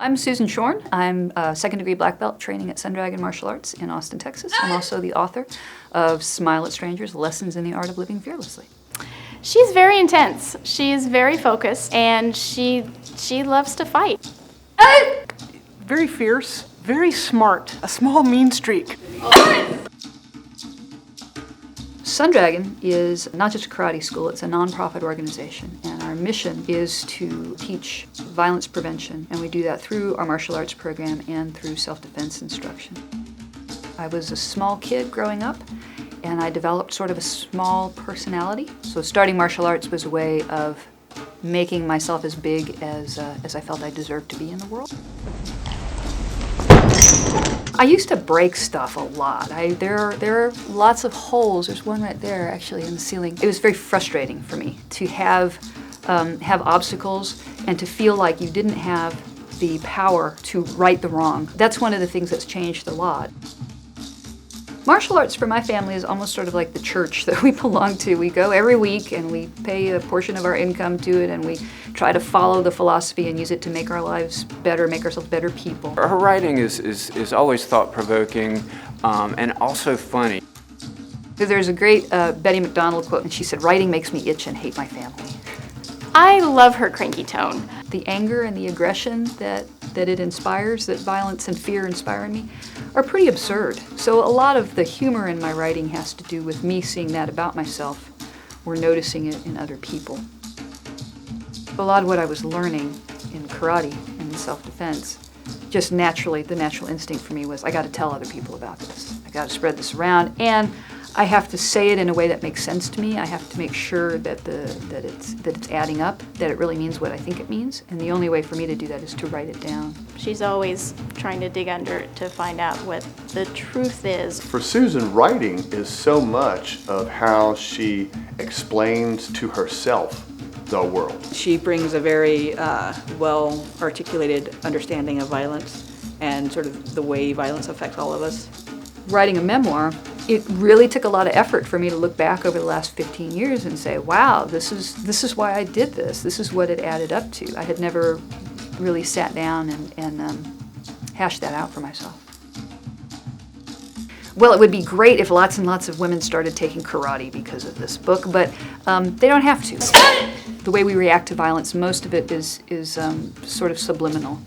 I'm Susan Shorn. I'm a second-degree black belt training at Sundragon Martial Arts in Austin, Texas. I'm also the author of Smile at Strangers, Lessons in the Art of Living Fearlessly. She's very intense. She's very focused, and she loves to fight. Very fierce, very smart, a small mean streak. Sundragon is not just a karate school, it's a nonprofit organization, and our mission is to teach violence prevention, and we do that through our martial arts program and through self-defense instruction. I was a small kid growing up, and I developed sort of a small personality, so starting martial arts was a way of making myself as big as I felt I deserved to be in the world. I used to break stuff a lot. There are lots of holes. There's one right there, actually, in the ceiling. It was very frustrating for me to have obstacles and to feel like you didn't have the power to right the wrong. That's one of the things that's changed a lot. Martial arts for my family is almost sort of like the church that we belong to. We go every week and we pay a portion of our income to it, and we try to follow the philosophy and use it to make our lives better, make ourselves better people. Her writing is always thought-provoking and also funny. There's a great Betty McDonald quote, and she said, "Writing makes me itch and hate my family." I love her cranky tone. The anger and the aggression that it inspires, that violence and fear inspire in me, are pretty absurd. So a lot of the humor in my writing has to do with me seeing that about myself or noticing it in other people. A lot of what I was learning in karate and in self-defense, just naturally, the natural instinct for me was, I got to tell other people about this. I got to spread this around, and I have to say it in a way that makes sense to me. I have to make sure that it's adding up, that it really means what I think it means, and the only way for me to do that is to write it down. She's always trying to dig under to find out what the truth is. For Susan, writing is so much of how she explains to herself the world. She brings a very well-articulated understanding of violence and sort of the way violence affects all of us. Writing a memoir, it really took a lot of effort for me to look back over the last 15 years and say, wow, this is why I did this. This is what it added up to. I had never really sat down and hashed that out for myself. Well, it would be great if lots and lots of women started taking karate because of this book, but they don't have to. The way we react to violence, most of it is sort of subliminal.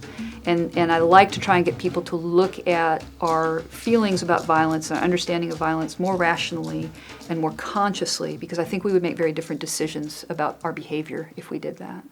And I like to try and get people to look at our feelings about violence and our understanding of violence more rationally and more consciously, because I think we would make very different decisions about our behavior if we did that.